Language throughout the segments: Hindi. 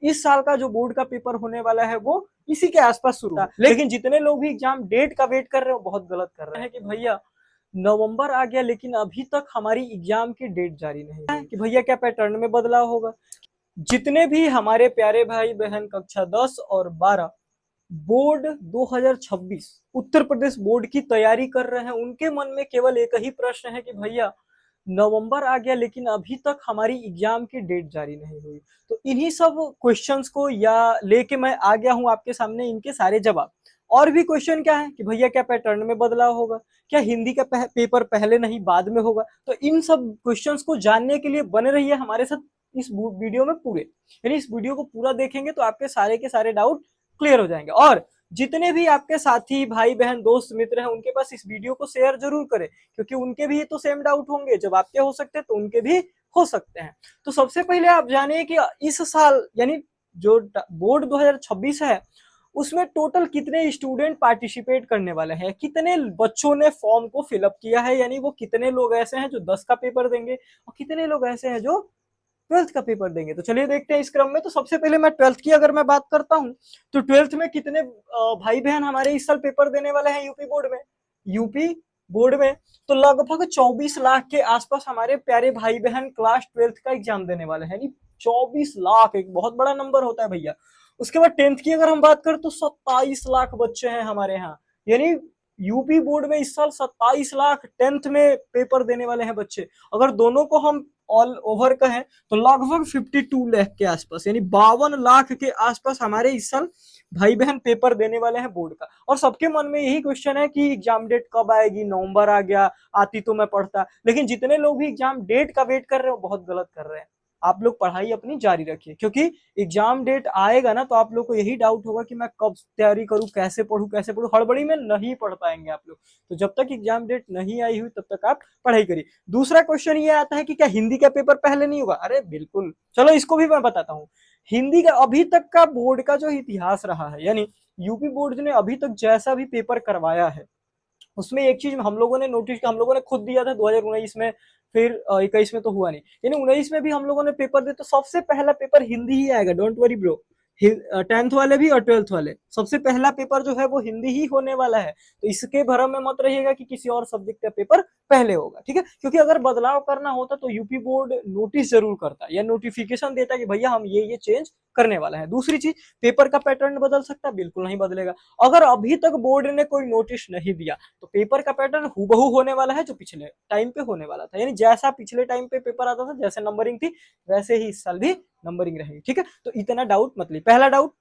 इस साल का जो बोर्ड का पेपर होने वाला है वो इसी के आसपास शुरू होगा। लेकिन जितने लोग भी एग्जाम डेट का वेट कर रहे हो बहुत गलत कर रहे हैं कि भैया नवंबर आ गया लेकिन अभी तक हमारी एग्जाम की डेट जारी नहीं है कि भैया क्या पैटर्न में बदलाव होगा। जितने भी हमारे प्यारे भाई बहन कक्षा 10 और 12 बोर्ड 2026 उत्तर प्रदेश बोर्ड की तैयारी कर रहे हैं उनके मन में केवल एक ही प्रश्न है कि भैया नवंबर आ गया लेकिन अभी तक हमारी एग्जाम की डेट जारी नहीं हुई। तो इन्हीं सब क्वेश्चंस को या लेके मैं आ गया हूं आपके सामने इनके सारे जवाब। और भी क्वेश्चन क्या है कि भैया क्या पैटर्न में बदलाव होगा, क्या हिंदी का पेपर पहले नहीं बाद में होगा। तो इन सब क्वेश्चंस को जानने के लिए बने रहिए हमारे साथ इस वीडियो में पूरे, यानी इस वीडियो को पूरा देखेंगे तो आपके सारे के सारे डाउट क्लियर हो जाएंगे। और जितने भी आपके साथी भाई बहन दोस्त मित्र हैं उनके पास इस वीडियो को शेयर जरूर करें क्योंकि उनके भी तो सेम डाउट होंगे, जब आपके हो सकते हैं तो उनके भी हो सकते हैं। तो सबसे पहले आप जानिए कि इस साल यानी जो बोर्ड 2026 है उसमें टोटल कितने स्टूडेंट पार्टिसिपेट करने वाले हैं, कितने बच्चों ने फॉर्म को फिलअप किया है, यानी वो कितने लोग ऐसे हैं जो 10 का पेपर देंगे और कितने लोग ऐसे हैं जो 12th का पेपर देंगे। तो चलिए देखते हैं इस क्रम में। तो सबसे पहले मैं 12th की अगर मैं बात करता हूं तो 12th में कितने भाई बहन हमारे इस साल पेपर देने वाले हैं यूपी बोर्ड में। यूपी बोर्ड में तो लगभग 24 लाख के आसपास हमारे प्यारे भाई बहन क्लास 12th का एग्जाम देने वाले हैं। 24 लाख एक बहुत बड़ा नंबर होता है भैया। उसके बाद 10th की अगर हम बात करें तो 27 लाख बच्चे हैं हमारे यहाँ, यानी यूपी बोर्ड में इस साल 27 लाख 10th में पेपर देने वाले हैं बच्चे। अगर दोनों को हम ऑल ओवर का है तो लगभग 52 लाख के आसपास यानी 52 लाख के आसपास हमारे इस साल भाई बहन पेपर देने वाले हैं बोर्ड का। और सबके मन में यही क्वेश्चन है कि एग्जाम डेट कब आएगी, नवंबर आ गया, आती तो मैं पढ़ता। लेकिन जितने लोग भी एग्जाम डेट का वेट कर रहे हो बहुत गलत कर रहे हैं। आप लोग पढ़ाई अपनी जारी रखिए क्योंकि एग्जाम डेट आएगा ना तो आप लोग को यही डाउट होगा कि मैं कब तैयारी करूं, कैसे पढ़ूं, हड़बड़ी में नहीं पढ़ पाएंगे आप लोग। तो जब तक एग्जाम डेट नहीं आई हुई तब तक आप पढ़ाई करिए। दूसरा क्वेश्चन ये आता है कि क्या हिंदी का पेपर पहले नहीं होगा। अरे बिल्कुल, चलो इसको भी मैं बताता हूँ। हिंदी का अभी तक का बोर्ड का जो इतिहास रहा है, यानी यूपी बोर्ड ने अभी तक जैसा भी पेपर करवाया है उसमें एक चीज हम लोगों ने नोटिस किया, हम लोगों ने खुद दिया था 2019 में, फिर 21 में तो हुआ नहीं, यानी 19 में भी हम लोगों ने पेपर दिया तो सबसे पहला पेपर हिंदी ही आएगा। डोंट वरी ब्रो, 10th वाले भी और 12th वाले सबसे पहला पेपर जो है वो हिंदी ही होने वाला है। तो इसके भरम में मत रहिएगा कि किसी और सब्जेक्ट का पेपर पहले होगा, ठीक है। क्योंकि अगर बदलाव करना होता तो यूपी बोर्ड नोटिस जरूर करता या नोटिफिकेशन देता कि भैया हम ये चेंज करने वाला है। दूसरी चीज, पेपर का पैटर्न बदल सकता है, बिल्कुल नहीं बदलेगा। अगर अभी तक बोर्ड ने कोई नोटिस नहीं दिया तो पेपर का पैटर्न हूबहू होने वाला है जो पिछले टाइम पे होने वाला था, यानी जैसा पिछले टाइम पे पेपर आता था, जैसे नंबरिंग थी वैसे ही इस साल भी नंबरिंग रहेगी, ठीक है। तो इतना डाउट मत ली। पहला डाउट,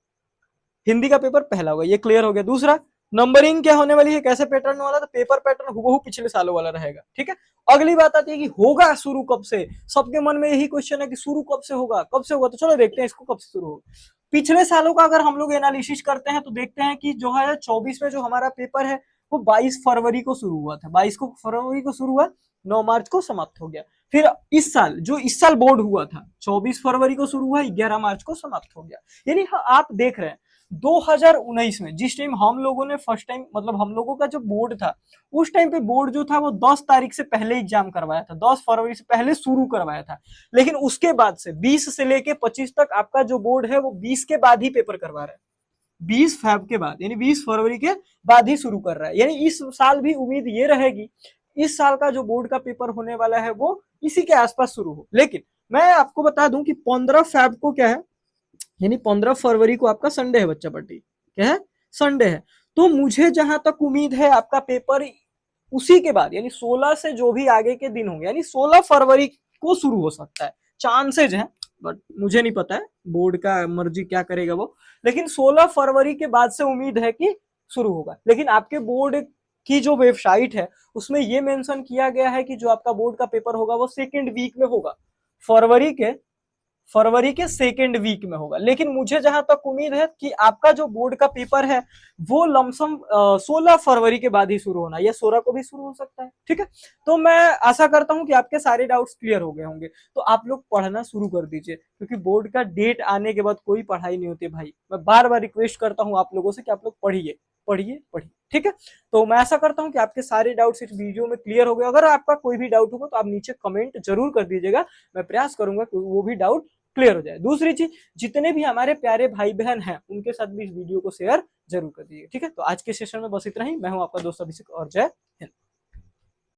हिंदी का पेपर पहला होगा, ये क्लियर हो गया। दूसरा, नंबरिंग क्या होने वाली है, कैसे पैटर्न वाला, तो पेपर पैटर्न हूबहू पिछले सालों वाला रहेगा, ठीक है। अगली बात आती है कि होगा शुरू कब से। सबके मन में यही क्वेश्चन है कि शुरू कब से होगा, कब से होगा। तो चलो देखते हैं इसको कब से शुरू होगा। पिछले सालों का अगर हम लोग एनालिसिस करते हैं तो देखते हैं कि 2024 में जो हमारा पेपर है वो 22 फरवरी को शुरू हुआ था, 22 फरवरी को शुरू हुआ, 9 मार्च को समाप्त हो गया। फिर इस साल जो इस साल बोर्ड हुआ था 24 फरवरी को शुरू हुआ, 11 मार्च को समाप्त हो गया। यानी आप देख रहे हैं 2019 में जिस टाइम हम लोगों ने फर्स्ट टाइम, मतलब हम लोगों का जो बोर्ड था उस टाइम पे बोर्ड जो था वो 10 तारीख से पहले एग्जाम करवाया था, 10 फरवरी से पहले शुरू करवाया था। लेकिन उसके बाद से 20 से लेके 25 तक आपका जो बोर्ड है वो 20 के बाद ही पेपर करवा रहा है, 20 फेब के बाद, यानी 20 फरवरी के बाद ही शुरू कर रहा है। यानी इस साल भी उम्मीद ये रहेगी इस साल का जो बोर्ड का पेपर होने वाला है वो इसी के आसपास शुरू हो। लेकिन मैं आपको बता दूं कि 15 फेब को क्या है, यानी 15 फरवरी को आपका संडे है, बच्चा पार्टी क्या है, संडे है। तो मुझे जहां तक उम्मीद है आपका पेपर उसी के बाद यानी 16 से जो भी आगे के दिन होंगे यानी 16 फरवरी को शुरू हो सकता है, चांसेज है, बट मुझे नहीं पता है, बोर्ड का मर्जी क्या करेगा वो। लेकिन 16 फरवरी के बाद से उम्मीद है कि शुरू होगा। लेकिन आपके बोर्ड की जो वेबसाइट है उसमें यह मेंशन किया गया है कि जो आपका बोर्ड का पेपर होगा वो सेकेंड वीक में होगा, फरवरी के सेकेंड वीक में होगा। लेकिन मुझे जहां तक उम्मीद है कि आपका जो बोर्ड का पेपर है वो लमसम 16 फरवरी के बाद ही शुरू होना, या 16 को भी शुरू हो सकता है, ठीक है। तो मैं आशा करता हूं कि आपके सारे डाउट्स क्लियर हो गए होंगे। तो आप लोग पढ़ना शुरू कर दीजिए क्योंकि बोर्ड का डेट आने के बाद कोई पढ़ाई नहीं होती भाई। मैं बार बार रिक्वेस्ट करता हूं आप लोगों से कि आप लोग पढ़िए पढ़िए पढ़िए, ठीक है। तो मैं आशा करता हूं कि आपके सारे डाउट्स इस वीडियो में क्लियर हो गए। अगर आपका कोई भी डाउट होगा तो आप नीचे कमेंट जरूर कर दीजिएगा, मैं प्रयास करूंगा कि वो भी डाउट क्लियर हो जाए। दूसरी चीज, जितने भी हमारे प्यारे भाई बहन हैं उनके साथ भी इस वीडियो को शेयर जरूर कर दीजिए, ठीक है। तो आज के सेशन में बस इतना ही। मैं हूं आपका दोस्त अभिषेक और जय